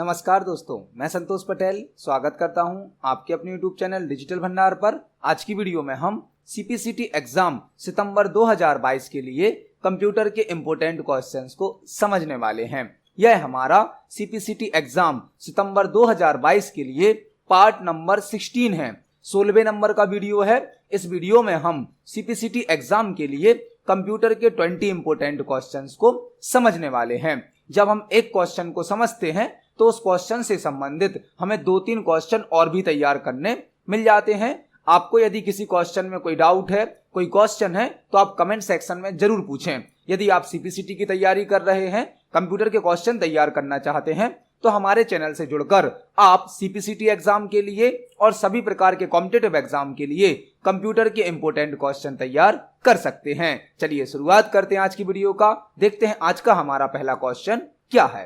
नमस्कार दोस्तों, मैं संतोष पटेल स्वागत करता हूं आपके अपने YouTube चैनल डिजिटल भंडार पर। आज की वीडियो में हम CPCT एग्जाम सितंबर 2022 के लिए कंप्यूटर के इम्पोर्टेंट क्वेश्चंस को समझने वाले हैं। यह हमारा CPCT एग्जाम सितंबर 2022 के लिए पार्ट नंबर 16 है, 16वें नंबर का वीडियो है। इस वीडियो में हम CPCT एग्जाम के लिए कंप्यूटर के 20 इंपोर्टेंट क्वेश्चंस को समझने वाले हैं। जब हम एक क्वेश्चन को समझते हैं तो उस क्वेश्चन से संबंधित हमें 2-3 क्वेश्चन और भी तैयार करने मिल जाते हैं। आपको यदि किसी क्वेश्चन में कोई डाउट है, कोई क्वेश्चन है, तो आप कमेंट सेक्शन में जरूर पूछें। यदि आप CPCT की तैयारी कर रहे हैं, कंप्यूटर के क्वेश्चन तैयार करना चाहते हैं, तो हमारे चैनल से जुड़कर आप CPCT एग्जाम के लिए और सभी प्रकार के कॉम्पिटिटिव एग्जाम के लिए कंप्यूटर के इंपोर्टेंट क्वेश्चन तैयार कर सकते हैं। चलिए शुरुआत करते हैं आज की वीडियो का। देखते हैं आज का हमारा पहला क्वेश्चन क्या है।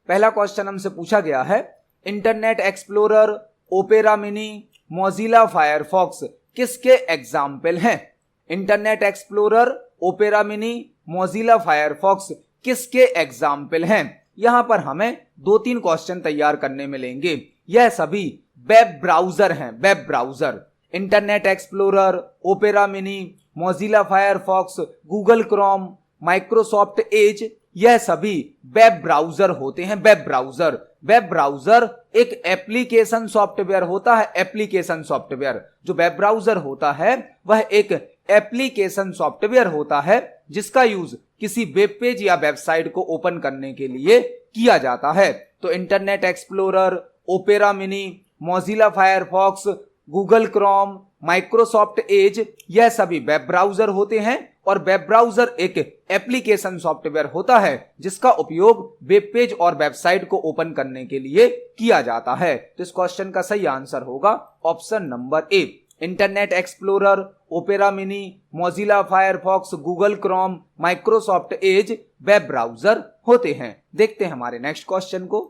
पहला क्वेश्चन हमसे पूछा गया है, internet explorer, opera mini, Mozilla Firefox किसके एग्जाम्पल हैं? Internet explorer, opera mini, Mozilla Firefox किसके एग्जाम्पल हैं? यहां पर हमें 2-3 क्वेश्चन तैयार करने मिलेंगे। यह सभी वेब ब्राउजर हैं, web browser. Internet explorer, opera mini, Mozilla Firefox, Google Chrome, Microsoft Edge, यह सभी वेब ब्राउजर होते हैं। वेब ब्राउजर, वेब ब्राउजर एक एप्लीकेशन सॉफ्टवेयर होता है। एप्लीकेशन सॉफ्टवेयर, जो वेब ब्राउजर होता है वह एक एप्लीकेशन सॉफ्टवेयर होता है जिसका यूज किसी वेब पेज या वेबसाइट को ओपन करने के लिए किया जाता है। तो internet explorer, opera mini, Mozilla Firefox, Google Chrome, Microsoft Edge, यह सभी वेब ब्राउजर होते हैं। और वेब ब्राउजर एक एप्लीकेशन सॉफ्टवेयर होता है जिसका उपयोग वेब पेज और वेबसाइट को ओपन करने के लिए किया जाता है। तो इस क्वेश्चन का सही आंसर होगा option number A. Internet explorer, opera mini, Mozilla Firefox, Google Chrome, Microsoft Edge web browser होते हैं। देखते हैं हमारे नेक्स्ट क्वेश्चन को।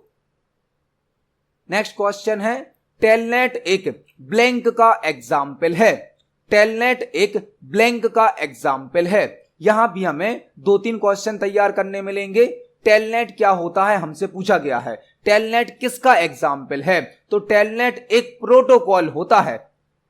नेक्स्ट क्वेश्चन है, टेलनेट एक ब्लैंक का एग्जाम्पल है। टेलनेट एक ब्लैंक का एग्जाम्पल है। यहां भी हमें 2-3 क्वेश्चन तैयार करने मिलेंगे। टेलनेट क्या होता है हमसे पूछा गया है। टेलनेट किसका एग्जाम्पल है? तो टेलनेट एक प्रोटोकॉल होता है।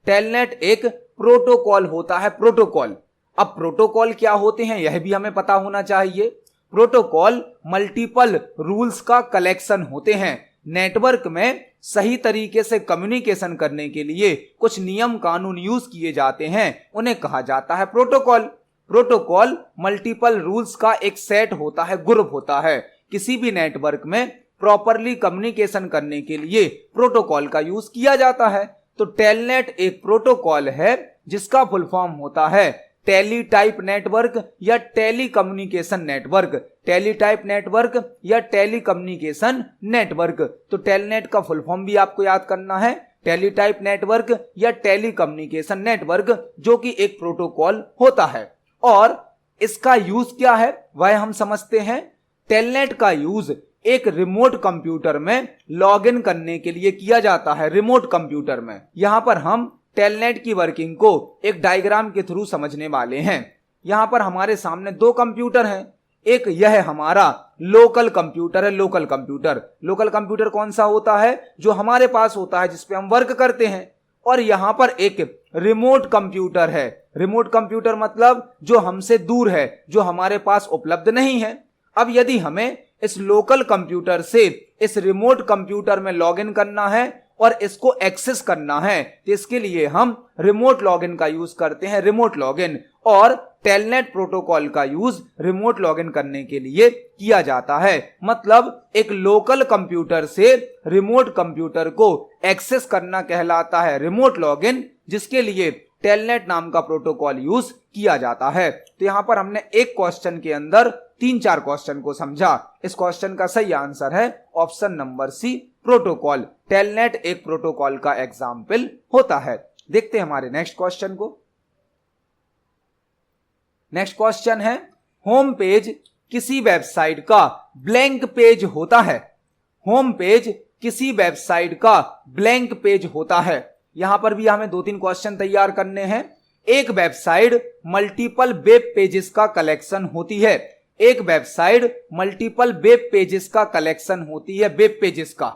टेलनेट एक प्रोटोकॉल होता है, प्रोटोकॉल। अब प्रोटोकॉल क्या होते हैं यह भी हमें पता होना चाहिए। प्रोटोकॉल मल्टीपल रूल्स का कलेक्शन होते हैं। नेटवर्क में सही तरीके से कम्युनिकेशन करने के लिए कुछ नियम कानून यूज किए जाते हैं, उन्हें कहा जाता है प्रोटोकॉल। प्रोटोकॉल मल्टीपल रूल्स का एक सेट होता है, ग्रुप होता है। किसी भी नेटवर्क में प्रॉपरली कम्युनिकेशन करने के लिए प्रोटोकॉल का यूज किया जाता है। तो टेलनेट एक प्रोटोकॉल है जिसका फुल फॉर्म होता है टेली टाइप नेटवर्क या telecommunication network. Teletype network या टेली कम्युनिकेशन नेटवर्क। तो टेलनेट का फुल फॉर्म भी आपको याद करना है, टेली टाइप नेटवर्क या टेली कम्युनिकेशन नेटवर्क, जो कि एक प्रोटोकॉल होता है। और इसका यूज क्या है वह हम समझते हैं। टेलनेट का यूज एक रिमोट कंप्यूटर में लॉग इन करने के लिए किया जाता है। रिमोट कंप्यूटर में यहां पर हम टेलनेट की वर्किंग को एक डायग्राम के थ्रू समझने वाले हैं। यहां पर हमारे सामने 2 कंप्यूटर हैं। एक यह हमारा लोकल कंप्यूटर है, लोकल कंप्यूटर। लोकल कंप्यूटर कौन सा होता है? जो हमारे पास होता है, जिसपे हम वर्क करते हैं। और यहां पर एक रिमोट कंप्यूटर है। रिमोट कंप्यूटर मतलब जो हमसे दूर है, जो हमारे पास उपलब्ध नहीं है। अब यदि हमें इस लोकल कंप्यूटर से इस रिमोट कंप्यूटर में लॉगिन करना है और इसको एक्सेस करना है, तो इसके लिए हम रिमोट लॉगिन का यूज करते हैं, रिमोट लॉगिन। और टेलनेट प्रोटोकॉल का यूज रिमोट लॉगिन करने के लिए किया जाता है। मतलब एक लोकल कंप्यूटर से रिमोट कंप्यूटर को एक्सेस करना कहलाता है रिमोट लॉगिन, जिसके लिए टेलनेट नाम का प्रोटोकॉल यूज किया जाता है। तो यहां पर हमने एक क्वेश्चन के अंदर 3-4 क्वेश्चन को समझा। इस क्वेश्चन का सही आंसर है option number C, protocol. Telnet एक प्रोटोकॉल का एग्जाम्पल होता है। देखते हैं हमारे नेक्स्ट क्वेश्चन को। नेक्स्ट क्वेश्चन है, होम पेज किसी वेबसाइट का ब्लैंक पेज होता है। होम पेज किसी वेबसाइट का ब्लैंक पेज होता है। यहां पर भी हमें 2-3 क्वेश्चन तैयार करने हैं। एक वेबसाइट मल्टीपल वेब पेजेस का कलेक्शन होती है। एक वेबसाइट मल्टीपल वेब पेजेस का कलेक्शन होती है, वेब पेजेस का,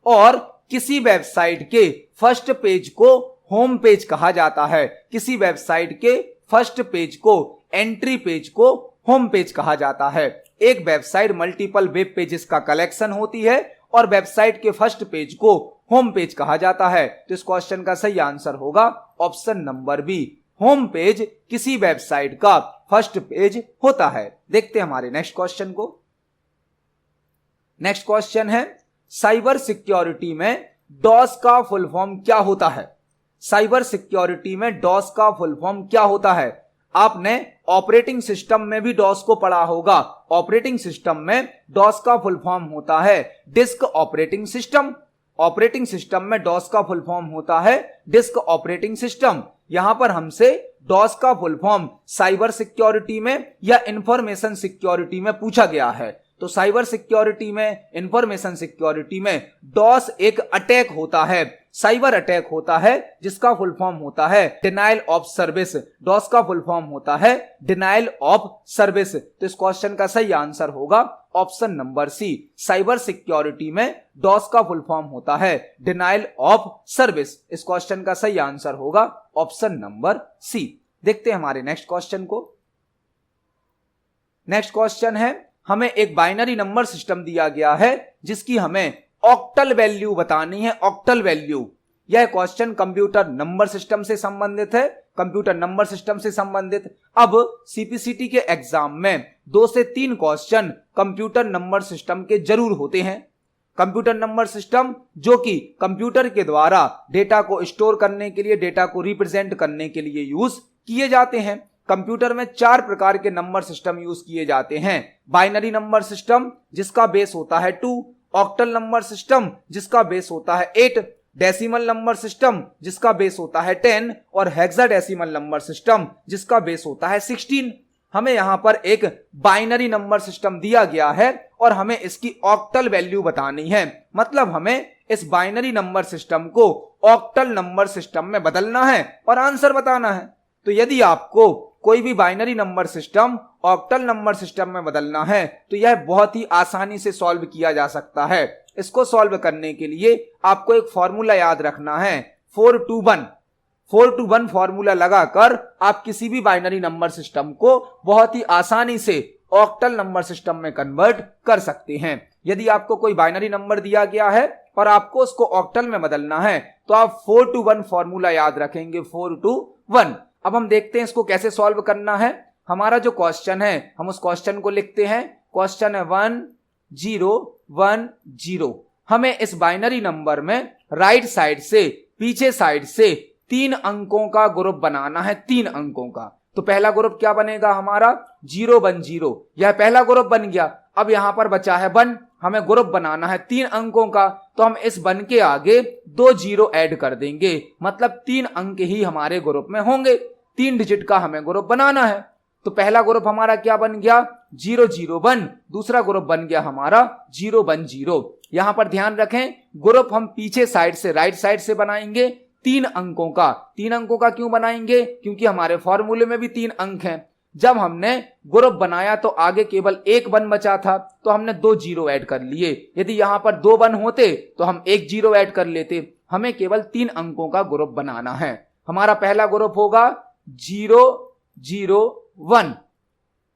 और किसी वेबसाइट के फर्स्ट पेज को होम पेज कहा जाता है, किसी वेबसाइट के फर्स्ट पेज को, एंट्री पेज को होम पेज कहा जाता है। एक वेबसाइट मल्टीपल वेब पेजेस का कलेक्शन होती है और वेबसाइट के फर्स्ट पेज को होम पेज कहा जाता है। तो इस क्वेश्चन का सही आंसर होगा option number B, home page किसी वेबसाइट का फर्स्ट पेज होता है। देखते हैं हमारे नेक्स्ट क्वेश्चन को। नेक्स्ट क्वेश्चन है, साइबर सिक्योरिटी में डॉस का फुल फॉर्म क्या होता है? साइबर सिक्योरिटी में डॉस का फुल फॉर्म क्या होता है? आपने ऑपरेटिंग सिस्टम में भी डॉस को पढ़ा होगा। ऑपरेटिंग सिस्टम में डॉस का फुल फॉर्म होता है disk operating system. Operating system में डॉस का फुल फॉर्म होता है डिस्क ऑपरेटिंग सिस्टम। यहां पर हमसे डॉस का फुल फॉर्म साइबर सिक्योरिटी में या इंफॉर्मेशन सिक्योरिटी में पूछा गया है। तो साइबर सिक्योरिटी में, इंफॉर्मेशन सिक्योरिटी में डॉस एक अटैक होता है, साइबर अटैक होता है, जिसका फुल फॉर्म होता है डिनायल ऑफ सर्विस। डॉस का फुल फॉर्म होता है डिनायल ऑफ सर्विस। तो इस क्वेश्चन का सही आंसर होगा option number C, cyber security में डॉस का फुल फॉर्म होता है डिनायल ऑफ सर्विस। इस क्वेश्चन का सही आंसर होगा ऑप्शन नंबर सी। देखते हैं हमारे नेक्स्ट क्वेश्चन को। नेक्स्ट क्वेश्चन है, हमें एक बाइनरी नंबर सिस्टम दिया गया है जिसकी हमें ऑक्टल वैल्यू बतानी है, ऑक्टल वैल्यू। यह क्वेश्चन कंप्यूटर नंबर सिस्टम से संबंधित है, कंप्यूटर नंबर सिस्टम से संबंधित। अब सीपीसीटी के एग्जाम में 2 से 3 क्वेश्चन कंप्यूटर नंबर सिस्टम के जरूर होते हैं। कंप्यूटर नंबर सिस्टम जो कि कंप्यूटर के द्वारा डेटा को स्टोर करने के लिए, डेटा को रिप्रेजेंट करने के लिए यूज किए जाते हैं। कंप्यूटर में 4 प्रकार के नंबर सिस्टम यूज किए जाते हैं। बाइनरी नंबर सिस्टम जिसका बेस होता है 2, ऑक्टल नंबर सिस्टम जिसका बेस होता है 8, डेसिमल नंबर सिस्टम जिसका बेस होता है 10 और हेक्साडेसिमल नंबर सिस्टम जिसका बेस होता है 16। हमें यहां पर एक बाइनरी नंबर सिस्टम दिया गया है और हमें इसकी ऑक्टल वैल्यू बतानी है। मतलब हमें इस बाइनरी नंबर सिस्टम को ऑक्टल नंबर सिस्टम में बदलना है और आंसर बताना है। तो यदि आपको कोई भी binary number system octal number system में बदलना है तो यह बहुत ही आसानी से सॉल्व किया जा सकता है। इसको सॉल्व करने के लिए आपको एक फॉर्मूला याद रखना है, 4 to 1। 4 to 1 फॉर्मूला लगाकर आप किसी भी बाइनरी नंबर सिस्टम को बहुत ही आसानी से ऑक्टल नंबर सिस्टम में कन्वर्ट कर सकते हैं। यदि आपको कोई बाइनरी नंबर दिया गया है और आपको उसको ऑक्टल में बदलना है तो आप 4 to 1 फॉर्मूला याद रखेंगे, 4 to 1। अब हम देखते हैं इसको कैसे सॉल्व करना है। हमारा जो क्वेश्चन है हम उस क्वेश्चन को लिखते हैं। क्वेश्चन है 1 0 1 0। हमें इस बाइनरी नंबर में राइट साइड से, पीछे साइड से 3 अंकों का ग्रुप बनाना है, 3 अंकों का। तो पहला ग्रुप क्या बनेगा हमारा 0 1 0। यह पहला ग्रुप बन गया। अब यहां पर बचा है 1, हमें ग्रुप बनाना है 3 अंकों का। तो हम इस 1 के आगे 2 0 ऐड कर देंगे, मतलब 3 अंक ही हमारे ग्रुप में होंगे। 3 डिजिट का हमें ग्रुप बनाना है। तो पहला ग्रुप हमारा क्या बन गया 0 0 1, दूसरा ग्रुप बन गया हमारा 0 1 0। यहां पर ध्यान रखें ग्रुप हम पीछे साइड से, राइट साइड से बनाएंगे 3 अंकों का। 3 अंकों का क्यों बनाएंगे? क्योंकि हमारे फॉर्मूले में भी 3 अंक हैं। जब हमने ग्रुप बनाया तो आगे केवल 1 1 बचा था तो हमने 2 0 ऐड कर लिए। यदि यहां पर 2 1 होते तो हम 1 0 ऐड कर लेते। हमें केवल 3 अंकों का ग्रुप बनाना है। हमारा पहला ग्रुप होगा 0 0 1,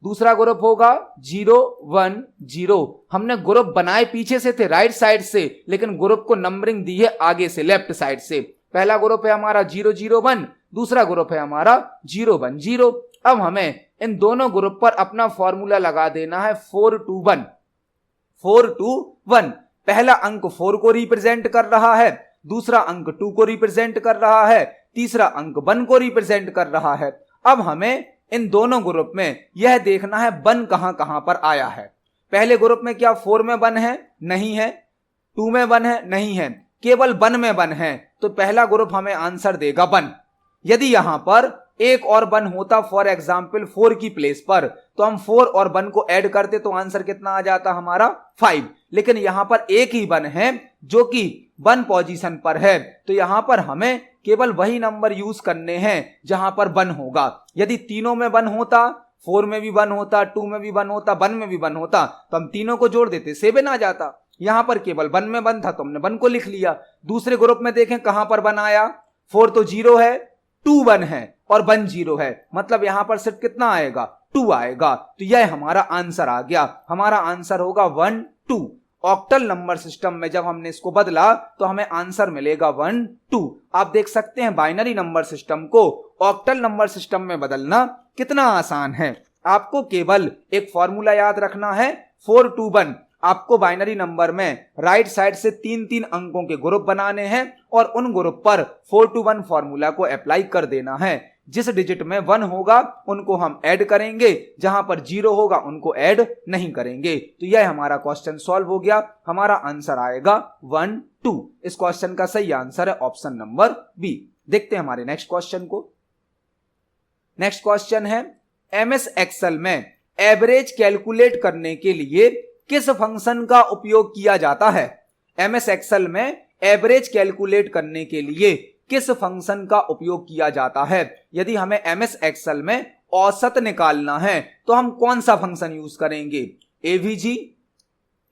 दूसरा ग्रुप होगा 0 1 0। हमने ग्रुप बनाए पीछे से थे, राइट साइड से, लेकिन ग्रुप को नंबरिंग दी है आगे से, लेफ्ट साइड से। पहला ग्रुप है हमारा 0 0 1, दूसरा ग्रुप है हमारा 0 1 0। अब हमें इन दोनों ग्रुप पर अपना फॉर्मूला लगा देना है 4 to 1। 4 to 1, पहला अंक 4 को रिप्रेजेंट कर रहा है, दूसरा अंक 2 को रिप्रेजेंट कर रहा है, तीसरा अंक 1 को रिप्रेजेंट कर रहा है। अब हमें इन दोनों ग्रुप में यह देखना है 1 कहां कहां पर आया है। पहले ग्रुप में क्या 4 में 1 है? नहीं है। 2 में 1 है? नहीं है। केवल 1 में 1 है। तो पहला ग्रुप हमें आंसर देगा 1। यदि यहां पर एक और 1 होता, फॉर एग्जाम्पल 4 की प्लेस पर, तो हम 4 और 1 को ऐड करते तो आंसर कितना आ जाता हमारा 5। लेकिन यहां पर एक ही 1 है जो कि 1 पोजीशन पर है। तो यहां पर हमें केवल वही नंबर यूज करने हैं जहां पर 1 होगा। यदि तीनों में 1 होता, 4 में भी 1 होता, 2 में भी 1 होता, 1 में भी 1 होता तो हम तीनों को जोड़ देते, 7 आ जाता। यहां पर केवल 1 में 1 था तो हमने 1 को लिख लिया। दूसरे ग्रुप में देखें कहां पर 1 आया, 4 तो 0 है, 2 1 है और 1 0 है, मतलब यहां पर सिर्फ कितना आएगा, 2 आएगा। तो यह हमारा आंसर आ गया। हमारा आंसर होगा 1 2। ऑक्टल नंबर सिस्टम में जब हमने इसको बदला तो हमें आंसर मिलेगा 1 2। आप देख सकते हैं बाइनरी नंबर सिस्टम को ऑक्टल नंबर सिस्टम में बदलना कितना आसान है। आपको केवल एक फॉर्मूला याद रखना है 4 2 1। आपको बाइनरी नंबर में राइट साइड से 3-3 अंकों के ग्रुप बनाने हैं और उन ग्रुप पर 4 2 1 फॉर्मूला को अप्लाई कर देना है। जिस डिजिट में 1 होगा उनको हम ऐड करेंगे, जहां पर 0 होगा उनको ऐड नहीं करेंगे। तो यह हमारा क्वेश्चन सॉल्व हो गया। हमारा आंसर आएगा 1 2। इस क्वेश्चन का सही आंसर है ऑप्शन नंबर बी। देखते हैं हमारे नेक्स्ट क्वेश्चन को। नेक्स्ट क्वेश्चन है एमएस एक्सेल में एवरेज कैलकुलेट करने के लिए किस फंक्शन का उपयोग किया जाता है। एमएस एक्सेल में एवरेज कैलकुलेट करने के लिए किस फंक्शन का उपयोग किया जाता है। यदि हमें एमएस एक्सेल में औसत निकालना है तो हम कौन सा फंक्शन यूज करेंगे, एवीजी,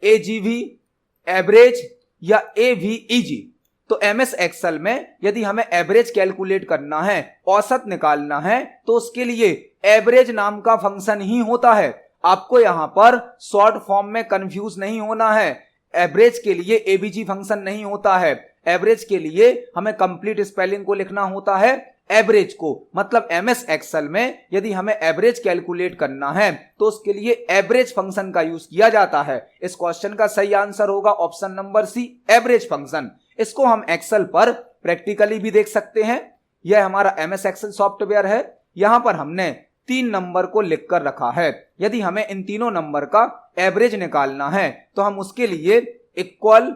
एजीवी, एवरेज या एवीईजी। तो एमएस एक्सेल में यदि हमें एवरेज कैलकुलेट करना है, औसत निकालना है, तो उसके लिए एवरेज नाम का फंक्शन ही होता है। आपको यहां पर शॉर्ट फॉर्म में कंफ्यूज नहीं होना है। एवरेज के लिए एवीजी फंक्शन नहीं होता है। एवरेज के लिए हमें कंप्लीट स्पेलिंग को लिखना होता है एवरेज को। मतलब एमएस एक्सेल में यदि हमें एवरेज कैलकुलेट करना है तो उसके लिए एवरेज फंक्शन का यूज किया जाता है। इस क्वेश्चन का सही आंसर होगा option number C, average function. इसको हम एक्सेल पर प्रैक्टिकली भी देख सकते हैं। यह हमारा एमएस एक्सेल सॉफ्टवेयर है। यहां पर हमने 3 नंबर को लिखकर रखा है। यदि हमें इन तीनों नंबर का एवरेज निकालना है तो हम उसके लिए इक्वल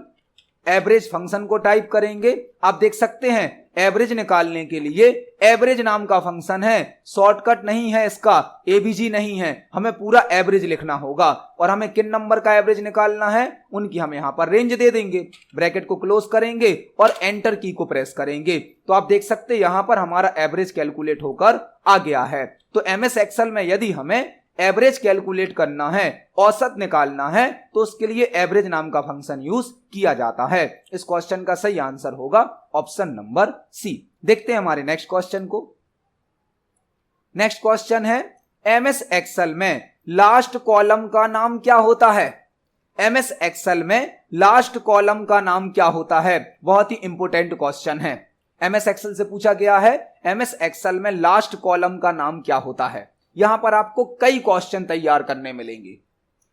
एवरेज फंक्शन को टाइप करेंगे। आप देख सकते हैं एवरेज निकालने के लिए एवरेज नाम का फंक्शन है, शॉर्टकट नहीं है इसका, एवीजी नहीं है, हमें पूरा एवरेज लिखना होगा। और हमें किन नंबर का एवरेज निकालना है उनकी हम यहां पर रेंज दे देंगे। ब्रैकेट को क्लोज करेंगे और एंटर की को प्रेस करेंगे तो आप देख सकते हैं यहां पर हमारा एवरेज कैलकुलेट होकर आ गया है। तो एमएस एक्सेल में यदि हमें एवरेज कैलकुलेट करना है, औसत निकालना है, तो उसके लिए एवरेज नाम का फंक्शन यूज किया जाता है। इस क्वेश्चन का सही आंसर होगा ऑप्शन नंबर सी। देखते हैं हमारे नेक्स्ट क्वेश्चन को। नेक्स्ट क्वेश्चन है एमएस एक्सेल में लास्ट कॉलम का नाम क्या होता है। एमएस एक्सेल में लास्ट कॉलम का नाम क्या होता है, बहुत ही इंपोर्टेंट क्वेश्चन है। एमएस एक्सेल से पूछा गया है एमएस एक्सेल में लास्ट कॉलम का नाम क्या होता है। यहां पर आपको कई क्वेश्चन तैयार करने मिलेंगे।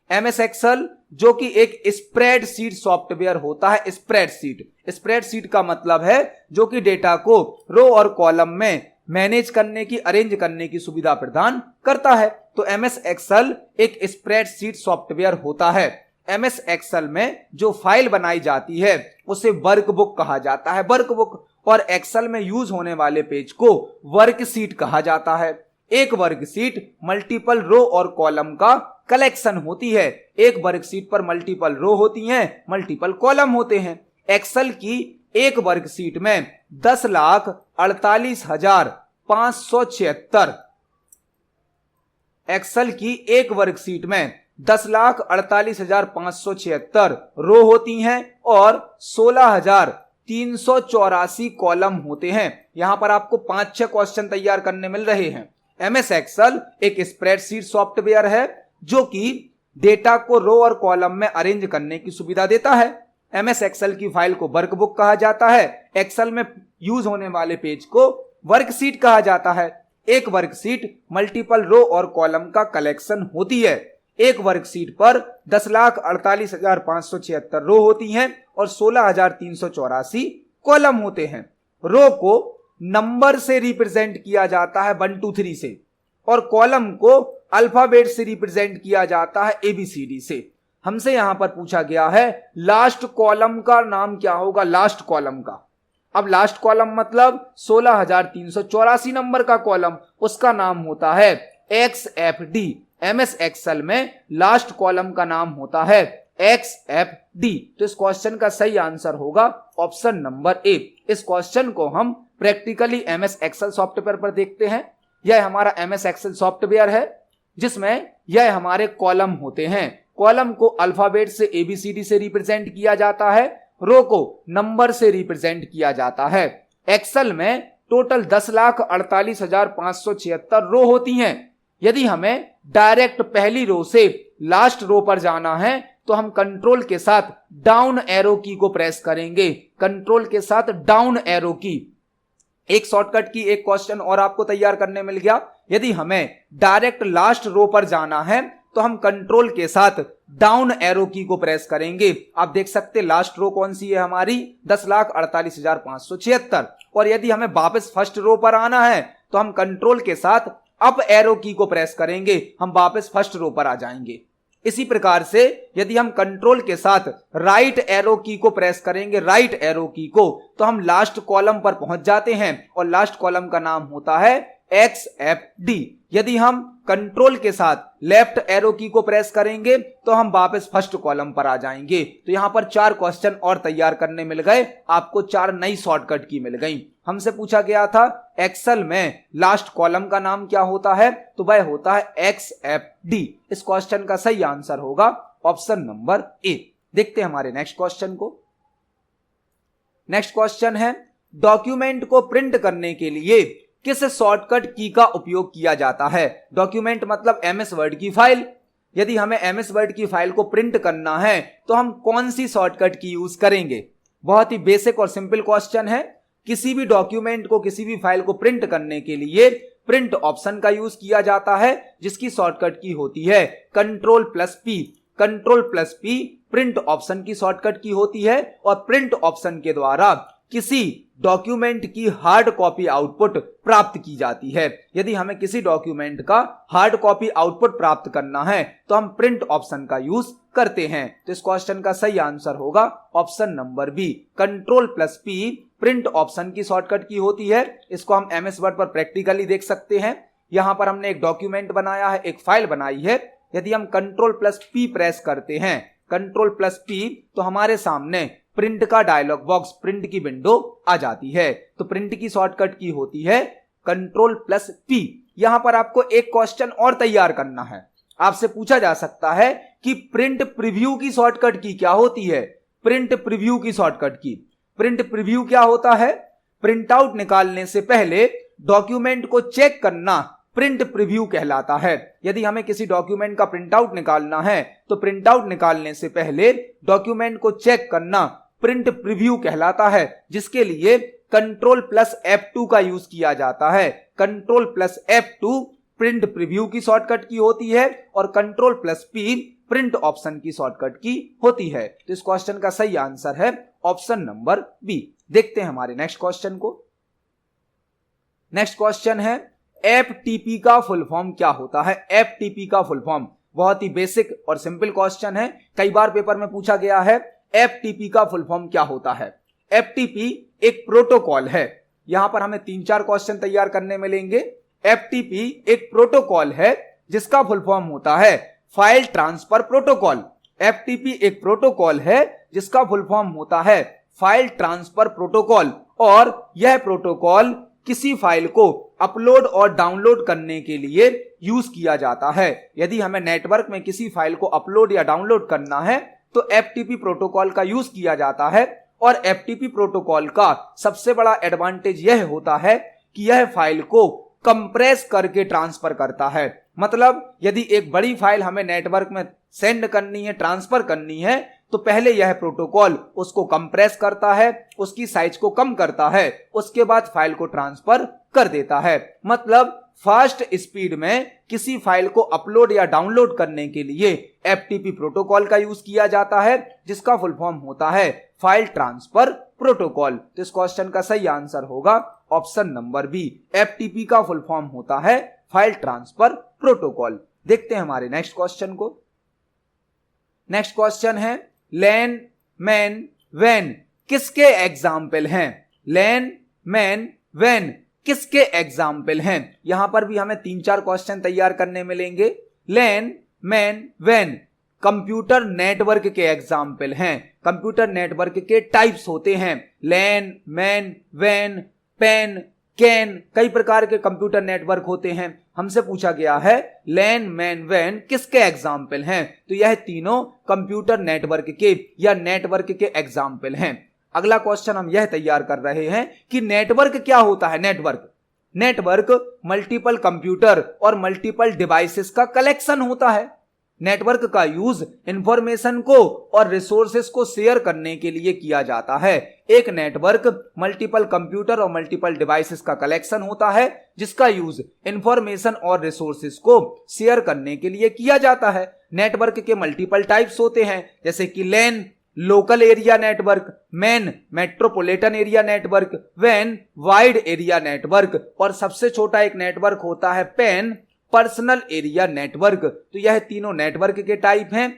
एमएस एक्सेल जो कि एक स्प्रेडशीट सॉफ्टवेयर होता है। स्प्रेडशीट का मतलब है जो कि डेटा को रो और कॉलम में मैनेज करने की, अरेंज करने की सुविधा प्रदान करता है। तो एमएस एक्सेल एक स्प्रेडशीट सॉफ्टवेयर होता है। एमएस एक्सेल में जो फाइल बनाई जाती है उसे वर्कबुक कहा जाता है, वर्कबुक। और एक्सेल में यूज होने वाले पेज को वर्कशीट कहा जाता है। एक वर्कशीट मल्टीपल रो और कॉलम का कलेक्शन होती है। एक वर्कशीट पर मल्टीपल रो होती हैं, मल्टीपल कॉलम होते हैं। एक्सेल की एक वर्कशीट में 10,48,576 एक्सेल की एक वर्कशीट में 10,48,576 रो होती हैं और 16,384 कॉलम होते हैं। यहां पर आपको 5-6 क्वेश्चन तैयार करने मिल रहे हैं। एमएस एक्सेल एक स्प्रेडशीट सॉफ्टवेयर है जो कि डेटा को रो और कॉलम में अरेंज करने की सुविधा देता है। एमएस एक्सेल की फाइल को वर्कबुक कहा जाता है। एक्सेल में यूज होने वाले पेज को वर्कशीट कहा जाता है। एक वर्कशीट मल्टीपल रो और कॉलम का कलेक्शन होती है। एक वर्कशीट पर 10,48,576 रो होती हैं और 16,384 कॉलम होते हैं। रो को नंबर से रिप्रेजेंट किया जाता है 1 2 3 से और कॉलम को अल्फाबेट से रिप्रेजेंट किया जाता है ABCD से। हमसे यहां पर पूछा गया है लास्ट कॉलम का नाम क्या होगा, लास्ट कॉलम का। अब लास्ट कॉलम मतलब 16,384 नंबर का कॉलम, उसका नाम होता है XFD। एमएस एक्सेल में लास्ट कॉलम का नाम होता है XFD। तो इस क्वेश्चन का सही आंसर होगा ऑप्शन नंबर ए। इस क्वेश्चन को हम प्रैक्टिकली एमएस एक्सेल सॉफ्टवेयर पर देखते हैं। यह हमारा एमएस एक्सेल सॉफ्टवेयर है। जिसमें यह हमारे कॉलम होते हैं। कॉलम को अल्फाबेट से ABCD से रिप्रेजेंट किया जाता है, रो को नंबर से रिप्रेजेंट किया जाता है। एक्सेल में टोटल 10,48,576 रो होती हैं। यदि हमें डायरेक्ट पहली रो से लास्ट रो पर जाना है तो हम कंट्रोल के साथ डाउन एरो की को प्रेस करेंगे। कंट्रोल के साथ डाउन एरो की। एक शॉर्टकट की एक क्वेश्चन और आपको तैयार करने मिल गया। यदि हमें डायरेक्ट लास्ट रो पर जाना है तो हम कंट्रोल के साथ डाउन एरो की को प्रेस करेंगे। आप देख सकते लास्ट रो कौन सी है हमारी 10,48,576। और यदि हमें वापस फर्स्ट रो पर आना है तो हम कंट्रोल के साथ अप एरो की को प्रेस करेंगे, हम वापस फर्स्ट रो पर आ जाएंगे। इसी प्रकार से यदि हम कंट्रोल के साथ राइट एरो की को प्रेस करेंगे, राइट एरो की को, तो हम लास्ट कॉलम पर पहुंच जाते हैं और लास्ट कॉलम का नाम होता है XFD। यदि हम कंट्रोल के साथ लेफ्ट एरो की को प्रेस करेंगे तो हम वापस फर्स्ट कॉलम पर आ जाएंगे। तो यहां पर 4 क्वेश्चन और तैयार करने मिल गए, आपको 4 नई शॉर्टकट की मिल गई। हमसे पूछा गया था एक्सेल में लास्ट कॉलम का नाम क्या होता है, तो वह होता है XFD। इस क्वेश्चन का सही आंसर होगा ऑप्शन नंबर ए। देखते हैं हमारे नेक्स्ट क्वेश्चन को। नेक्स्ट क्वेश्चन है डॉक्यूमेंट को प्रिंट करने के लिए किस शॉर्टकट की का उपयोग किया जाता है। डॉक्यूमेंट मतलब MS वर्ड की फाइल। यदि हमें MS वर्ड की फाइल को प्रिंट करना है तो हम कौन सी शॉर्टकट की यूज करेंगे। बहुत ही बेसिक और सिंपल क्वेश्चन है। किसी भी डॉक्यूमेंट को, किसी भी फाइल को प्रिंट करने के लिए प्रिंट ऑप्शन का यूज किया जाता है, जिसकी शॉर्टकट की होती है Ctrl+P। Ctrl+P प्रिंट ऑप्शन की शॉर्टकट की होती है और प्रिंट ऑप्शन के द्वारा किसी डॉक्यूमेंट की हार्ड कॉपी आउटपुट प्राप्त की जाती है। यदि हमें किसी डॉक्यूमेंट का हार्ड कॉपी आउटपुट प्राप्त करना है तो हम प्रिंट ऑप्शन का यूज करते हैं। तो इस क्वेश्चन का सही आंसर होगा option number B. Ctrl+P print option की शॉर्टकट की होती है। इसको हम MS वर्ड पर प्रैक्टिकली देख सकते हैं। यहां पर हमने एक डॉक्यूमेंट बनाया है, एक फाइल बनाई है। यदि हम Ctrl+P प्रेस करते हैं, Ctrl+P, तो हमारे सामने प्रिंट का डायलॉग बॉक्स, प्रिंट की विंडो आ जाती है। तो प्रिंट की शॉर्टकट की होती है Ctrl+P। यहां पर आपको एक क्वेश्चन और तैयार करना है। आपसे पूछा जा सकता है कि प्रिंट प्रीव्यू की शॉर्टकट की क्या होती है। प्रिंट प्रीव्यू की शॉर्टकट की, प्रिंट प्रीव्यू क्या होता है। प्रिंट आउट निकालने से पहले डॉक्यूमेंट को चेक करना प्रिंट प्रीव्यू कहलाता है। यदि हमें किसी डॉक्यूमेंट का प्रिंट आउट निकालना है तो प्रिंट आउट निकालने से पहले डॉक्यूमेंट को चेक करना प्रिंट प्रीव्यू कहलाता है, जिसके लिए Ctrl+F2 का यूज किया जाता है। Ctrl+F2 प्रिंट प्रीव्यू की शॉर्टकट की होती है और Ctrl+P प्रिंट ऑप्शन की शॉर्टकट की होती है। तो इस क्वेश्चन का सही आंसर है ऑप्शन नंबर बी। देखते हैं हमारे नेक्स्ट क्वेश्चन को। नेक्स्ट क्वेश्चन है FTP का फुल फॉर्म क्या होता है। FTP का फुल फॉर्म बहुत ही बेसिक और सिंपल क्वेश्चन है, कई बार पेपर में पूछा गया है। FTP का फुल फॉर्म क्या होता है। FTP एक प्रोटोकॉल है। यहां पर हमें 3-4 क्वेश्चन तैयार करने मिलेंगे। FTP एक प्रोटोकॉल है जिसका फुल फॉर्म होता है फाइल ट्रांसफर प्रोटोकॉल। FTP एक प्रोटोकॉल है जिसका फुल फॉर्म होता है फाइल ट्रांसफर प्रोटोकॉल, और यह प्रोटोकॉल किसी फाइल को अपलोड और डाउनलोड करने के लिए यूज किया जाता है। यदि हमें नेटवर्क में किसी फाइल को अपलोड या डाउनलोड करना है तो FTP प्रोटोकॉल का यूज किया जाता है। और FTP प्रोटोकॉल का सबसे बड़ा एडवांटेज यह होता है कि यह फाइल को कंप्रेस करके ट्रांसफर करता है। मतलब यदि एक बड़ी फाइल हमें नेटवर्क में सेंड करनी है, ट्रांसफर करनी है, तो पहले यह प्रोटोकॉल उसको कंप्रेस करता है, उसकी साइज को कम करता है, उसके बाद फाइल को ट्रांसफर कर देता है। मतलब फास्ट स्पीड में किसी फाइल को अपलोड या डाउनलोड करने के लिए FTP प्रोटोकॉल का यूज किया जाता है, जिसका फुल फॉर्म होता है फाइल ट्रांसफर प्रोटोकॉल। तो इस क्वेश्चन का सही आंसर होगा ऑप्शन नंबर बी। FTP का फुल फॉर्म होता है फाइल ट्रांसफर प्रोटोकॉल। देखते हैं हमारे नेक्स्ट क्वेश्चन को। नेक्स्ट क्वेश्चन है लैन, मैन, वैन किसके एग्जाम्पल हैं। लैन, मैन, वैन किसके एग्जाम्पल हैं। यहां पर भी हमें 3-4 क्वेश्चन तैयार करने मिलेंगे। लैन, मैन, वैन कंप्यूटर नेटवर्क के एग्जाम्पल हैं। कंप्यूटर नेटवर्क के टाइप्स होते हैं लैन, मैन, वैन, पैन, कैन, कई प्रकार के कंप्यूटर नेटवर्क होते हैं। हमसे पूछा गया है लैन, मैन, वैन किसके एग्जाम्पल हैं? तो यह तीनों कंप्यूटर नेटवर्क के या नेटवर्क के एग्जाम्पल हैं। अगला क्वेश्चन हम यह तैयार कर रहे हैं कि नेटवर्क क्या होता है। नेटवर्क मल्टीपल कंप्यूटर और मल्टीपल डिवाइसेस का कलेक्शन होता है। नेटवर्क का यूज इंफॉर्मेशन को और रिसोर्सेस को शेयर करने के लिए किया जाता है। एक नेटवर्क मल्टीपल कंप्यूटर और मल्टीपल डिवाइसेस का कलेक्शन होता है जिसका यूज इंफॉर्मेशन और रिसोर्सेस को शेयर करने के लिए किया जाता है। नेटवर्क के मल्टीपल टाइप्स होते हैं जैसे कि LAN local area network, MAN metropolitan area network, वैन वाइड एरिया नेटवर्क और सबसे छोटा एक नेटवर्क होता है पैन पर्सनल एरिया नेटवर्क। तो यह तीनों नेटवर्क के टाइप हैं।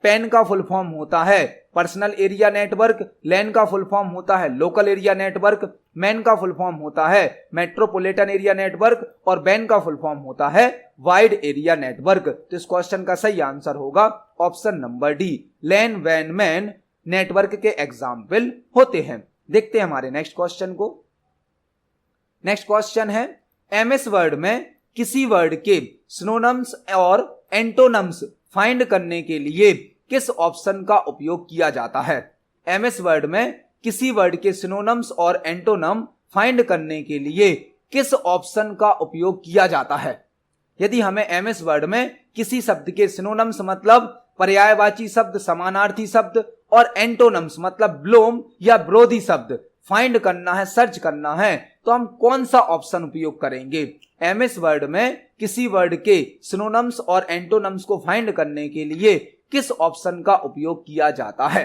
पैन का फुल फॉर्म होता है पर्सनल एरिया नेटवर्क, लैन का फुल फॉर्म होता है लोकल एरिया नेटवर्क, मैन का फुल फॉर्म होता है मेट्रोपॉलिटन एरिया नेटवर्क और वैन का फुल फॉर्म होता है वाइड एरिया नेटवर्क। तो इस क्वेश्चन का सही आंसर होगा ऑप्शन नंबर डी, लैन, वैन, मैन नेटवर्क के एग्जाम्पल होते हैं। देखते हैं हमारे नेक्स्ट क्वेश्चन को। नेक्स्ट क्वेश्चन है एमएस वर्ड में किसी वर्ड के सिनोनिम्स और एंटोनिम्स फाइंड करने के लिए किस ऑप्शन का उपयोग किया जाता है? एमएस वर्ड में किसी वर्ड के सिनोनिम्स और एंटोनिम फाइंड करने के लिए किस ऑप्शन का उपयोग किया जाता है? यदि हमें एमएस वर्ड में किसी शब्द के सिनोनिम्स मतलब पर्यायवाची शब्द, समानार्थी शब्द और एंटोनिम्स मतलब ब्लोम या विरोधी शब्द फाइंड करना है, सर्च करना है, तो हम कौन सा ऑप्शन उपयोग करेंगे? एमएस वर्ड में किसी वर्ड के सिनोनिम्स और एंटोनिम्स को फाइंड करने के लिए किस ऑप्शन का उपयोग किया जाता है?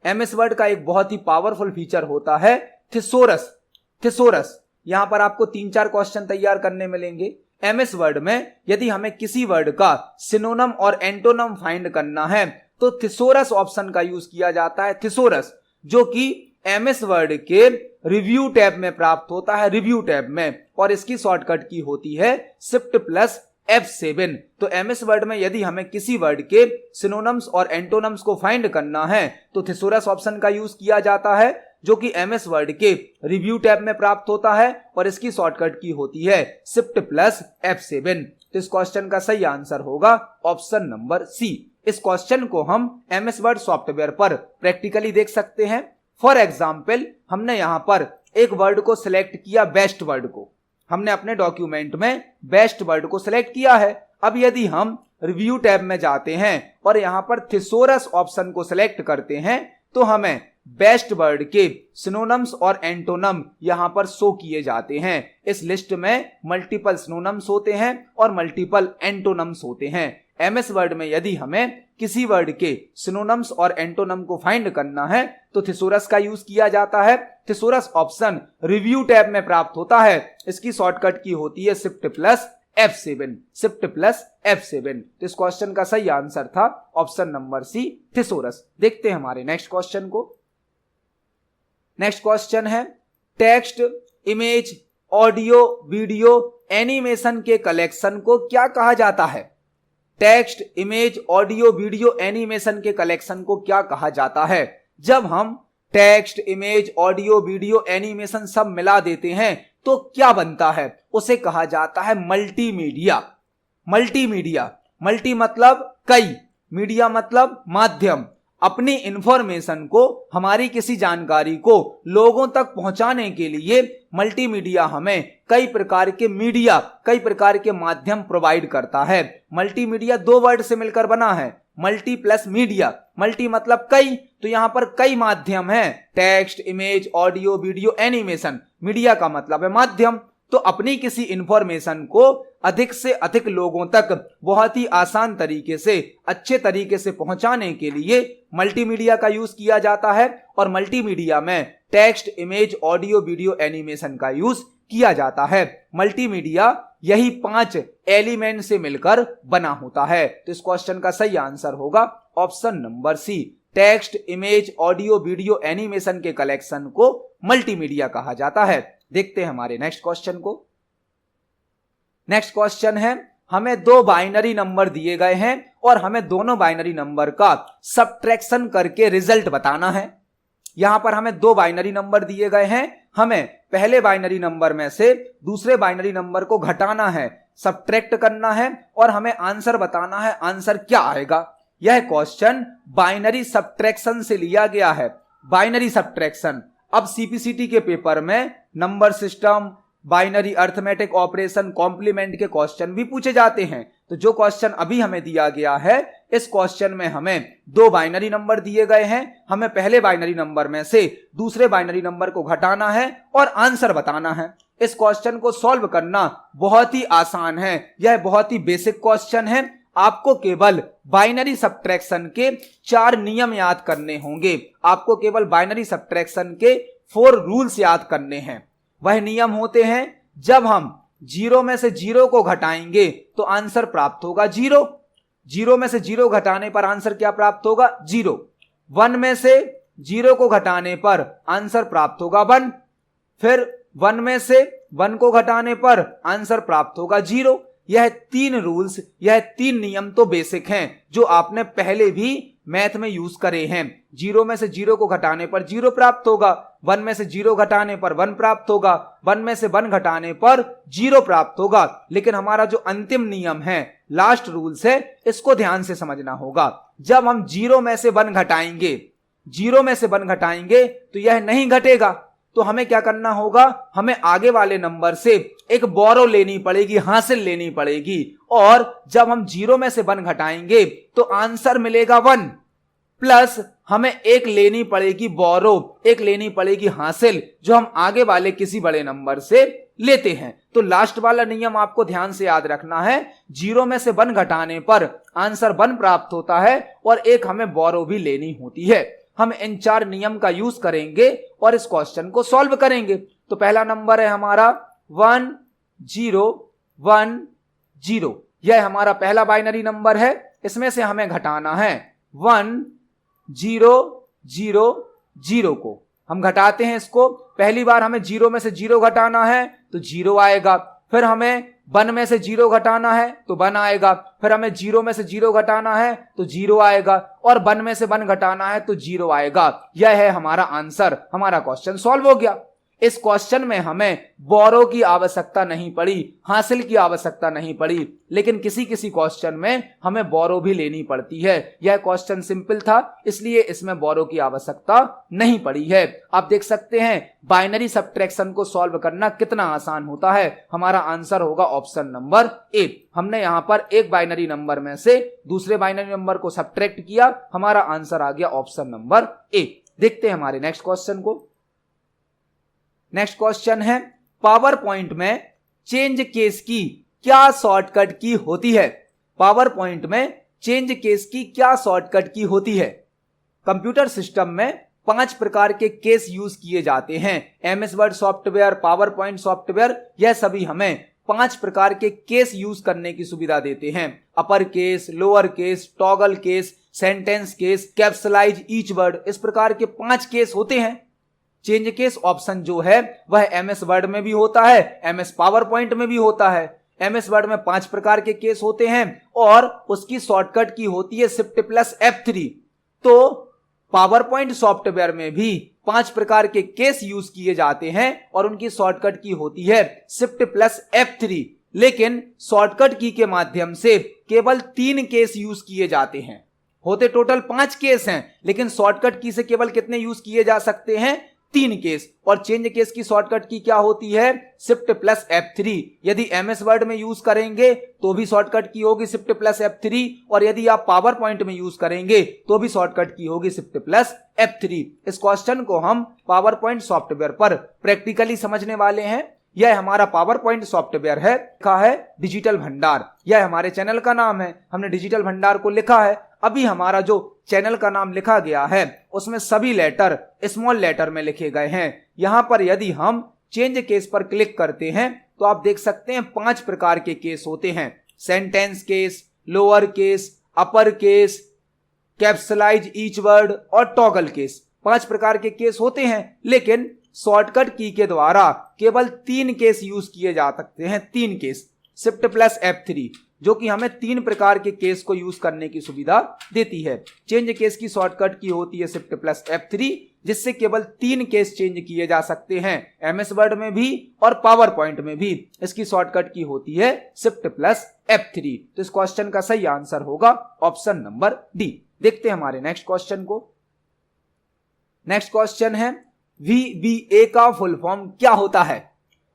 एमएस वर्ड का एक बहुत ही पावरफुल फीचर होता है थिसोरस। यहां पर आपको 3-4 क्वेश्चन तैयार करने मिलेंगे। एमएस वर्ड में यदि हमें किसी वर्ड का सिनोनिम और एंटोनिम फाइंड करना है तो थिसोरस ऑप्शन का यूज किया जाता है। थिसोरस जो कि एमएस वर्ड के रिव्यू टैब में प्राप्त होता है, रिव्यू टैब में, और इसकी शॉर्टकट की होती है शिफ्ट प्लस F7। तो एमएस वर्ड में यदि हमें किसी वर्ड के सिनोनिम्स और एंटोनिम्स को फाइंड करना है तो थिसोरस ऑप्शन का यूज किया जाता है जो कि एमएस वर्ड के रिव्यू टैब में प्राप्त होता है और इसकी शॉर्टकट की होती है शिफ्ट प्लस F7। तो इस क्वेश्चन का सही आंसर होगा ऑप्शन नंबर सी। इस क्वेश्चन को हम एमएस वर्ड सॉफ्टवेयर पर प्रैक्टिकली देख सकते हैं। फॉर एग्जाम्पल हमने यहां पर एक वर्ड को सिलेक्ट किया, बेस्ट वर्ड को हमने अपने डॉक्यूमेंट में बेस्ट वर्ड को सिलेक्ट किया है। अब यदि हम रिव्यू टैब में जाते हैं और यहां पर थिसोरस ऑप्शन को सिलेक्ट करते हैं तो हमें बेस्ट वर्ड के सिनोनिम्स और एंटोनिम यहां पर शो किए जाते हैं। इस लिस्ट में मल्टीपल सिनोनिम्स होते हैं और मल्टीपल एंटोनिम्स होते हैं। एमएस वर्ड में यदि हमें किसी वर्ड के सिनोनिम्स और एंटोनिम को फाइंड करना है तो थिसोरस का यूज किया जाता है। थिसोरस ऑप्शन रिव्यू टैब में प्राप्त होता है, इसकी शॉर्टकट की होती है shift plus F7, shift plus F7। तो इस क्वेश्चन का सही आंसर था ऑप्शन नंबर सी, थिसोरस। देखते हैं हमारे नेक्स्ट क्वेश्चन को। नेक्स्ट क्वेश्चन है text, image, audio, video, animation के कलेक्शन को क्या कहा जाता है? Text, image, audio, video, animation के कलेक्शन को क्या कहा जाता है? जब हम text, image, audio, video, animation सब मिला देते हैं तो क्या बनता है? उसे कहा जाता है मल्टीमीडिया। मल्टी मतलब कई, मीडिया मतलब माध्यम। अपनी इंफॉर्मेशन को, हमारी किसी जानकारी को लोगों तक पहुंचाने के लिए मल्टीमीडिया हमें कई प्रकार के मीडिया, कई प्रकार के माध्यम प्रोवाइड करता है। मल्टीमीडिया 2 वर्ड से मिलकर बना है, मल्टी प्लस मीडिया। मल्टी मतलब कई, तो यहां पर कई माध्यम हैं, text, image, audio, video, animation. Media का मतलब है माध्यम। तो अपनी किसी इंफॉर्मेशन को अधिक से अधिक लोगों तक बहुत ही आसान तरीके से, अच्छे तरीके से पहुंचाने के लिए मल्टीमीडिया का यूज किया जाता है और मल्टीमीडिया में text, image, audio, video, animation का यूज किया जाता है। मल्टीमीडिया यही 5 एलिमेंट से मिलकर बना होता है। तो इस क्वेश्चन का सही आंसर होगा option number C, text, image, audio, video, animation के कलेक्शन को मल्टीमीडिया कहा जाता है। देखते हैं हमारे नेक्स्ट क्वेश्चन को। नेक्स्ट क्वेश्चन है हमें 2 बाइनरी नंबर दिए गए हैं और हमें दोनों बाइनरी नंबर का सबट्रैक्शन करके रिजल्ट बताना है। यहां पर हमें 2 बाइनरी नंबर दिए गए हैं, हमें पहले बाइनरी नंबर में से दूसरे बाइनरी नंबर को घटाना है सब्ट्रैक्ट करना है और हमें आंसर बताना है, आंसर क्या आएगा। यह क्वेश्चन बाइनरी सब्ट्रैक्शन से लिया गया है, बाइनरी सब्ट्रैक्शन। अब सीपीसीटी के पेपर में number system, binary arithmetic operation, complement के क्वेश्चन भी पूछे जाते हैं। तो जो क्वेश्चन अभी हमें दिया गया है, इस क्वेश्चन में हमें दो बाइनरी नंबर दिए गए हैं। हमें पहले बाइनरी नंबर में से दूसरे बाइनरी नंबर को घटाना है और आंसर बताना है। इस क्वेश्चन को सॉल्व करना बहुत ही आसान है, यह बहुत ही बेसिक क्वेश्चन है। आपको केवल बाइनरी सब्ट्रैक्शन के 4 नियम याद करने होंगे। आपको केवल बाइनरी सब्ट्रैक्शन के 4 रूल्स याद करने हैं। वह नियम होते हैं, जब हम 0 में से 0 को घटाएंगे तो आंसर प्राप्त होगा 0। 0 में से 0 घटाने पर आंसर क्या प्राप्त होगा? 0। 1 में से 0 को घटाने पर आंसर प्राप्त होगा 1। फिर 1 में से 1 को घटाने पर आंसर प्राप्त होगा 0। यह 3 रूल्स, यह 3 नियम तो बेसिक हैं जो आपने पहले भी मैथ में यूज करे हैं। 0 में से 0 को घटाने पर 0 प्राप्त होगा, 1 में से 0 घटाने पर 1 प्राप्त होगा, 1 में से 1 घटाने पर 0 प्राप्त होगा। लेकिन हमारा जो अंतिम नियम है, लास्ट रूल्स है, इसको ध्यान से समझना होगा। जब हम 0 में से 1 घटाएंगे, 0 में से 1 घटाएंगे तो यह नहीं घटेगा। तो हमें क्या करना होगा? हमें आगे वाले नंबर से एक बोरो लेनी पड़ेगी, हासिल लेनी पड़ेगी। और जब हम 0 में से 1 घटाएंगे तो आंसर मिलेगा 1, प्लस हमें एक लेनी पड़ेगी बोरो, एक लेनी पड़ेगी हासिल, जो हम आगे वाले किसी बड़े नंबर से लेते हैं। तो लास्ट वाला नियम आपको ध्यान से याद रखना है। 0 में से 1 घटाने पर आंसर 1 प्राप्त होता है और एक हमें बोरो भी लेनी होती है। हम इन 4 नियम का यूज करेंगे और इस क्वेश्चन को सॉल्व करेंगे। तो पहला नंबर है हमारा 1 0 1 0। यह हमारा पहला बाइनरी नंबर है। इसमें से हमें घटाना है 1 0 0 0 को। हम घटाते हैं इसको। पहली बार हमें 0 में से 0 घटाना है तो 0 आएगा। फिर हमें 1 में से 0 घटाना है तो 1 आएगा। फिर हमें 0 में से 0 घटाना है तो 0 आएगा और 1 में से 1 घटाना है तो 0 आएगा। यह है हमारा आंसर। हमारा क्वेश्चन सॉल्व हो गया। इस क्वेश्चन में हमें बोरो की आवश्यकता नहीं पड़ी, हासिल की आवश्यकता नहीं पड़ी, लेकिन किसी किसी क्वेश्चन में हमें बोरो भी लेनी पड़ती है। यह क्वेश्चन सिंपल था, इसलिए इसमें बोरो की आवश्यकता नहीं पड़ी है। आप देख सकते हैं बाइनरी सब्ट्रैक्शन को सॉल्व करना कितना आसान होता है। हमारा आंसर होगा ऑप्शन नंबर ए। हमने यहां पर एक बाइनरी नंबर में से दूसरे बाइनरी नंबर को सब्ट्रैक्ट किया, हमारा आंसर आ गया ऑप्शन नंबर ए। देखते हैं हमारे नेक्स्ट क्वेश्चन को। नेक्स्ट क्वेश्चन है, पावर पॉइंट में चेंज केस की क्या शॉर्टकट की होती है? पावर पॉइंट में चेंज केस की क्या शॉर्टकट की होती है? कंप्यूटर सिस्टम में 5 प्रकार के केस यूज किए जाते हैं। MS word software, power point software, यह सभी हमें 5 प्रकार के केस यूज करने की सुविधा देते हैं। Upper case, lower case, toggle case, sentence case, capitalize each word, इस प्रकार के 5 केस होते हैं। चेंज केस ऑप्शन जो है वह एमएस वर्ड में भी होता है, एमएस पावर पॉइंट में भी होता है। एमएस वर्ड में 5 प्रकार के केस होते हैं और उसकी शॉर्टकट की होती है शिफ्ट प्लस F3। तो पावर पॉइंट सॉफ्टवेयर में भी 5 प्रकार के केस यूज किए जाते हैं और उनकी शॉर्टकट की होती है शिफ्ट प्लस F3। लेकिन शॉर्टकट की के माध्यम से केवल 3 केस यूज किए जाते हैं। होते टोटल 5 केस हैं, लेकिन शॉर्टकट की से केवल कितने यूज किए जा सकते हैं? 3 केस। और चेंज केस की शॉर्टकट की क्या होती है? Shift plus F3। यदि एमएस वर्ड में यूज करेंगे तो भी शॉर्टकट की होगी शिफ्ट प्लस F3, और यदि आप पावर पॉइंट में यूज करेंगे तो भी शॉर्टकट की होगी शिफ्ट प्लस F3। इस क्वेश्चन को हम पावर पॉइंट सॉफ्टवेयर पर प्रैक्टिकली समझने वाले हैं। यह हमारा पावर पॉइंट सॉफ्टवेयर है, लिखा है डिजिटल भंडार। यह हमारे चैनल का नाम है, हमने डिजिटल भंडार को लिखा है। अभी हमारा जो चैनल का नाम लिखा गया है उसमें सभी लेटर स्मॉल लेटर में लिखे गए हैं। यहां पर यदि हम चेंज केस पर क्लिक करते हैं तो आप देख सकते हैं 5 प्रकार के केस होते हैं। Sentence case, lower case, upper case, capitalize each word और टॉगल केस। 5 प्रकार के केस होते हैं, लेकिन शॉर्टकट की के द्वारा केवल 3 केस यूज किए जा सकते हैं। 3 केस, शिफ्ट प्लस F3। जो कि हमें 3 प्रकार के केस को यूज करने की सुविधा देती है। चेंज केस की शॉर्टकट की होती है शिफ्ट प्लस F3, जिससे केवल 3 केस चेंज किए जा सकते हैं, MS वर्ड में भी और पावर पॉइंट में भी। इसकी शॉर्टकट की होती है शिफ्ट प्लस F3। तो इस क्वेश्चन का सही आंसर होगा ऑप्शन नंबर डी। देखते हैं हमारे नेक्स्ट क्वेश्चन को। नेक्स्ट क्वेश्चन है VBA का फुल फॉर्म क्या होता है?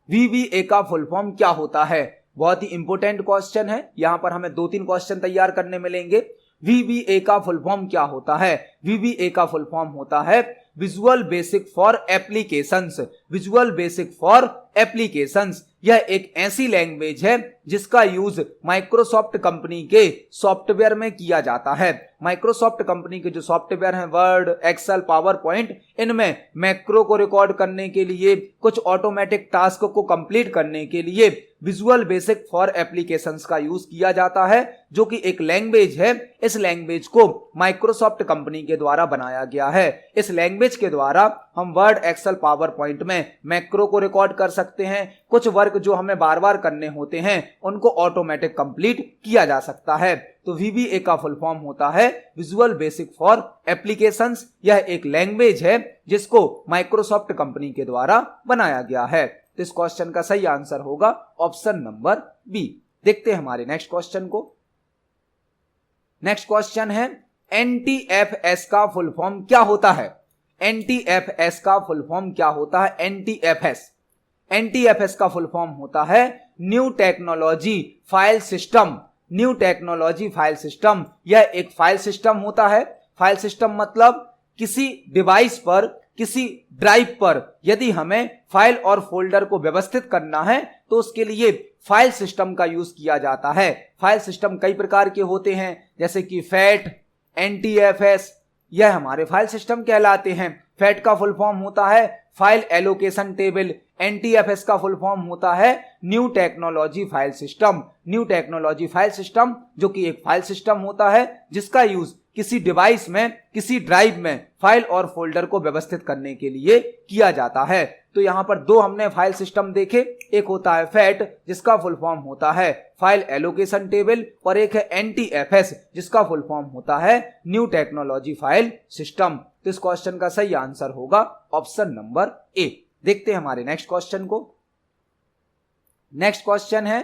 VBA का फुल फॉर्म क्या होता है? बहुत ही इंपॉर्टेंट क्वेश्चन है। यहां पर हमें 2-3 क्वेश्चन तैयार करने मिलेंगे। VBA का फुल फॉर्म क्या होता है? VBA का फुल फॉर्म होता है visual basic for applications. Visual basic for applications यह एक ऐसी लैंग्वेज है जिसका यूज माइक्रोसॉफ्ट कंपनी के सॉफ्टवेयर में किया जाता है। माइक्रोसॉफ्ट कंपनी के जो सॉफ्टवेयर हैं, वर्ड, एक्सेल, पावर पॉइंट, इनमें मैक्रो को रिकॉर्ड करने के लिए, कुछ ऑटोमेटिक टास्क को कंप्लीट करने के लिए विजुअल बेसिक फॉर एप्लीकेशंस का यूज किया जाता है, जो कि एक लैंग्वेज है। इस लैंग्वेज को माइक्रोसॉफ्ट कंपनी के द्वारा बनाया गया है। इस लैंग्वेज के द्वारा हम वर्ड, एक्सेल, पावर पॉइंट में मैक्रो को रिकॉर्ड कर सकते हैं। कुछ वर्क जो हमें बार बार करने होते हैं उनको ऑटोमेटिक कंप्लीट किया जा सकता है। तो VBA का फुल फॉर्म होता है विजुअल बेसिक फॉर एप्लीकेशंस। यह एक लैंग्वेज है जिसको माइक्रोसॉफ्ट कंपनी के द्वारा बनाया गया है। तो इस क्वेश्चन का सही आंसर होगा ऑप्शन नंबर बी। देखते हैं हमारे नेक्स्ट क्वेश्चन को। नेक्स्ट क्वेश्चन है NTFS का फुल फॉर्म क्या होता है? NTFS का फुल फॉर्म क्या होता है? NTFS का फुल फॉर्म होता है new technology file system. New technology file system यह एक फाइल सिस्टम होता है। फाइल सिस्टम मतलब किसी डिवाइस पर, किसी ड्राइव पर यदि हमें फाइल और फोल्डर को व्यवस्थित करना है तो उसके लिए फाइल सिस्टम का यूज किया जाता है। फाइल सिस्टम कई प्रकार के होते हैं, जैसे कि फैट, NTFS, यह हमारे फाइल सिस्टम कहलाते हैं। फैट का फुल फॉर्म होता है फाइल एलोकेशन टेबल। NTFS का फुल फॉर्म होता है new technology file system. New technology file system जो कि एक फाइल सिस्टम होता है जिसका यूज किसी डिवाइस में, किसी ड्राइव में फाइल और फोल्डर को व्यवस्थित करने के लिए किया जाता है। तो यहां पर 2 हमने फाइल सिस्टम देखे, एक होता है फैट जिसका फुल फॉर्म होता है फाइल एलोकेशन टेबल, और एक है NTFS जिसका फुल फॉर्म होता है न्यू टेक्नोलॉजी फाइल सिस्टम। तो इस क्वेश्चन का सही आंसर होगा ऑप्शन नंबर ए। देखते हैं हमारे नेक्स्ट क्वेश्चन को। नेक्स्ट क्वेश्चन है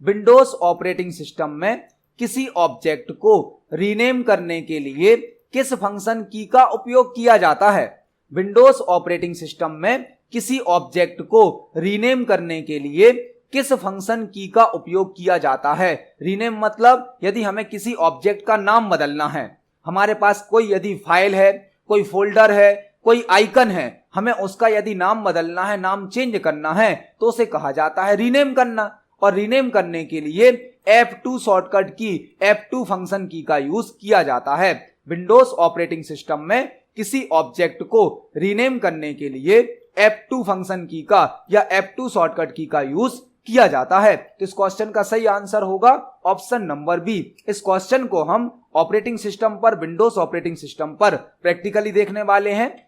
विंडोज ऑपरेटिंग सिस्टम में किसी ऑब्जेक्ट को रीनेम करने के लिए किस फंक्शन की का उपयोग किया जाता है? विंडोज ऑपरेटिंग सिस्टम में किसी ऑब्जेक्ट को रीनेम करने के लिए किस फंक्शन की का उपयोग किया जाता है? रीनेम मतलब यदि हमें किसी ऑब्जेक्ट का नाम बदलना है, हमारे पास कोई यदि फाइल है, कोई फोल्डर है, कोई आइकन है, हमें उसका यदि नाम बदलना है, नाम चेंज करना है, तो उसे कहा जाता है रीनेम करना। और रीनेम करने के लिए F2 शॉर्टकट की, F2 फंक्शन की का यूज किया जाता है। विंडोज ऑपरेटिंग सिस्टम में किसी ऑब्जेक्ट को रीनेम करने के लिए F2 फंक्शन की का या F2 शॉर्टकट की का यूज किया जाता है। तो इस क्वेश्चन का सही आंसर होगा ऑप्शन नंबर बी। इस क्वेश्चन को हम ऑपरेटिंग सिस्टम पर, विंडोज ऑपरेटिंग सिस्टम पर प्रैक्टिकली देखने वाले हैं।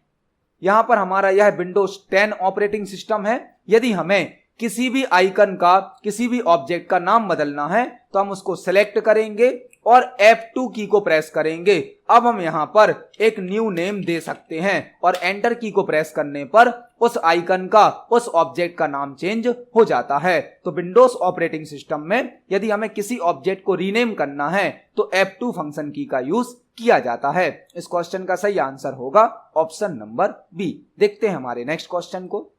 यहां पर हमारा यह विंडोज 10 ऑपरेटिंग सिस्टम है। यदि हमें किसी भी आइकन का, किसी भी ऑब्जेक्ट का नाम बदलना है तो हम उसको सेलेक्ट करेंगे और F2 की को प्रेस करेंगे। अब हम यहां पर एक न्यू नेम दे सकते हैं और एंटर की को प्रेस करने पर उस आइकन का, उस ऑब्जेक्ट का नाम चेंज हो जाता है। तो विंडोज ऑपरेटिंग सिस्टम में यदि हमें किसी ऑब्जेक्ट को रीनेम करना है तो F2 फंक्शन की का यूज किया जाता है। इस क्वेश्चन का सही आंसर होगा ऑप्शन नंबर बी। देखते हैं हमारे नेक्स्ट क्वेश्चन को।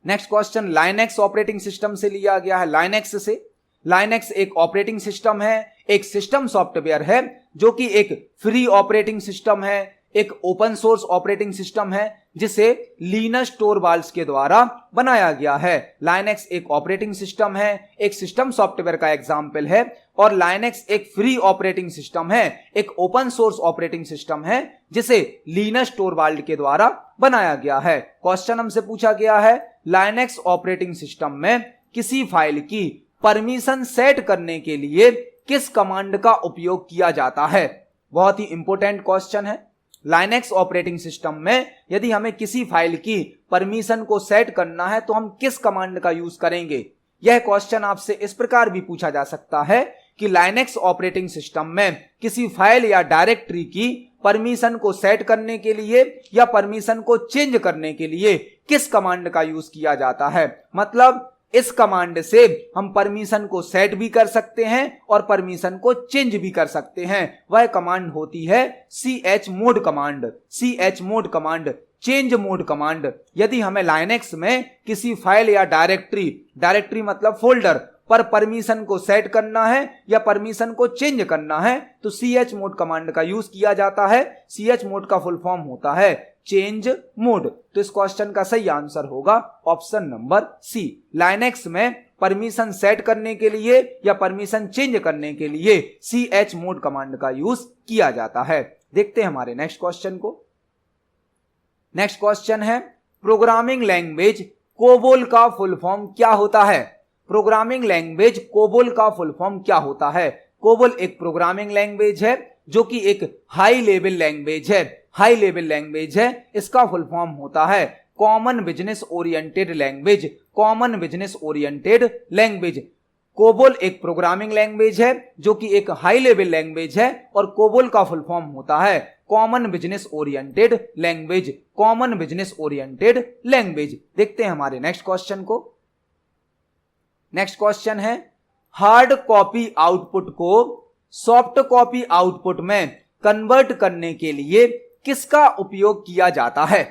Next question Linux operating system से लिया गया है। लाइनेक्स से, लाइनेक्स एक ऑपरेटिंग सिस्टम है, एक सिस्टम सॉफ्टवेयर है जो कि एक फ्री ऑपरेटिंग सिस्टम है, एक ओपन सोर्स ऑपरेटिंग सिस्टम है जिसे लिनस टोरवाल्ड्स के द्वारा बनाया गया है। लाइनेक्स एक ऑपरेटिंग सिस्टम है, एक सिस्टम सॉफ्टवेयर का एग्जाम्पल है, और लाइनेक्स एक फ्री ऑपरेटिंग सिस्टम है, एक ओपन सोर्स ऑपरेटिंग सिस्टम है जिसे लिनस टोरवाल्ड के द्वारा बनाया गया है। क्वेश्चन हमसे पूछा गया है लाइनेक्स ऑपरेटिंग सिस्टम में किसी फाइल की परमिशन सेट करने के लिए किस कमांड का उपयोग किया जाता है? बहुत ही इंपॉर्टेंट क्वेश्चन है। लाइनेक्स ऑपरेटिंग सिस्टम में यदि हमें किसी फाइल की परमिशन को सेट करना है तो हम किस कमांड का यूज करेंगे? यह क्वेश्चन आपसे इस प्रकार भी पूछा जा सकता है कि लाइनेक्स ऑपरेटिंग सिस्टम में किसी फाइल या डायरेक्टरी की परमिशन को सेट करने के लिए या परमिशन को चेंज करने के लिए किस कमांड का यूज किया जाता है। मतलब इस कमांड से हम परमिशन को सेट भी कर सकते हैं और परमिशन को चेंज भी कर सकते हैं। वह कमांड होती है chmod command. chmod command, change mode command. यदि हमें लाइनेक्स में किसी फाइल या डायरेक्टरी मतलब फोल्डर पर परमिशन को सेट करना है या परमिशन को चेंज करना है तो chmod कमांड का यूज किया जाता है। chmod का फुल फॉर्म होता है चेंज मोड। तो इस क्वेश्चन का सही आंसर होगा ऑप्शन नंबर सी। लाइनेक्स में परमिशन सेट करने के लिए या परमिशन चेंज करने के लिए chmod कमांड का यूज किया जाता है। देखते हैं हमारे नेक्स्ट क्वेश्चन को। नेक्स्ट क्वेश्चन है प्रोग्रामिंग लैंग्वेज कोबोल का फुल फॉर्म क्या होता है। प्रोग्रामिंग लैंग्वेज कोबोल का फुल फॉर्म क्या होता है। कोबोल एक प्रोग्रामिंग लैंग्वेज है जो कि एक हाई लेवल लैंग्वेज है। हाई लेवल लैंग्वेज है, इसका फुल फॉर्म होता है common business oriented language. Common business oriented language. COBOL एक प्रोग्रामिंग लैंग्वेज है जो कि एक हाई लेवल लैंग्वेज है और कोबोल का फुल फॉर्म होता है common business oriented language. Common business oriented language. देखते हैं हमारे नेक्स्ट क्वेश्चन को। नेक्स्ट क्वेश्चन है हार्ड कॉपी आउटपुट को सॉफ्ट कॉपी आउटपुट में कन्वर्ट करने के लिए किसका उपयोग किया जाता है।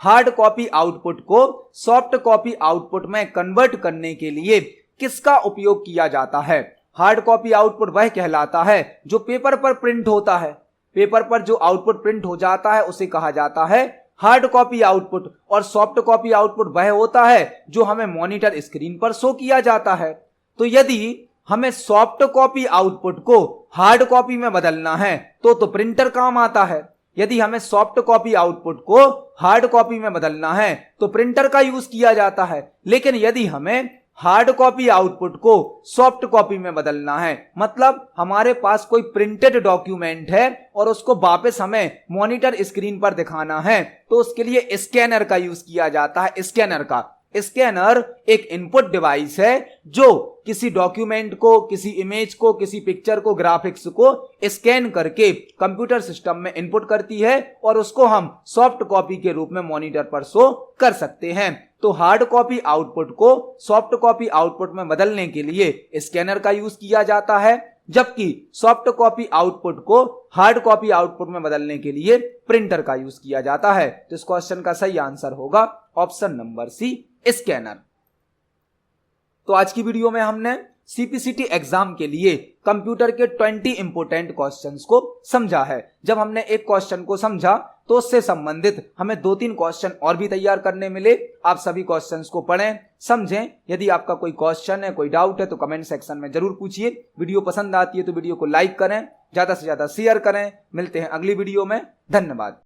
हार्ड कॉपी आउटपुट को सॉफ्ट कॉपी आउटपुट में कन्वर्ट करने के लिए किसका उपयोग किया जाता है। हार्ड कॉपी आउटपुट वह कहलाता है जो पेपर पर प्रिंट होता है। पेपर पर जो आउटपुट प्रिंट हो जाता है उसे कहा जाता है हार्ड कॉपी आउटपुट। और सॉफ्ट कॉपी आउटपुट वह होता है जो हमें मॉनिटर स्क्रीन पर शो किया जाता है। तो यदि हमें सॉफ्ट कॉपी आउटपुट को हार्ड कॉपी में बदलना है तो प्रिंटर काम आता है। यदि हमें सॉफ्ट कॉपी आउटपुट को हार्ड कॉपी में बदलना है तो प्रिंटर का यूज किया जाता है। लेकिन यदि हमें हार्ड कॉपी आउटपुट को सॉफ्ट कॉपी में बदलना है, मतलब हमारे पास कोई प्रिंटेड डॉक्यूमेंट है और उसको वापस हमें मॉनिटर स्क्रीन पर दिखाना है, तो उसके लिए स्कैनर का यूज किया जाता है। स्कैनर का। स्कैनर एक इनपुट डिवाइस है जो किसी डॉक्यूमेंट को, किसी इमेज को, किसी पिक्चर को, ग्राफिक्स को स्कैन करके कंप्यूटर सिस्टम में इनपुट करती है और उसको हम सॉफ्ट कॉपी के रूप में मॉनिटर पर शो कर सकते हैं। तो हार्ड कॉपी आउटपुट को सॉफ्ट कॉपी आउटपुट में बदलने के लिए स्कैनर का यूज किया जाता है, जबकि सॉफ्ट कॉपी आउटपुट को हार्ड कॉपी आउटपुट में बदलने के लिए प्रिंटर का यूज किया जाता है। तो इस क्वेश्चन का सही आंसर होगा ऑप्शन नंबर सी, स्कैनर। तो आज की वीडियो में हमने सीपीसीटी एग्जाम के लिए कंप्यूटर के 20 इंपोर्टेंट क्वेश्चंस को समझा है। जब हमने एक क्वेश्चन को समझा तो उससे संबंधित हमें 2-3 क्वेश्चन और भी तैयार करने मिले। आप सभी क्वेश्चंस को पढ़ें, समझें। यदि आपका कोई क्वेश्चन है, कोई डाउट है तो कमेंट सेक्शन में जरूर पूछिए। वीडियो पसंद आती है तो वीडियो को लाइक करें, ज्यादा से ज्यादा शेयर करें। मिलते हैं अगली वीडियो में। धन्यवाद।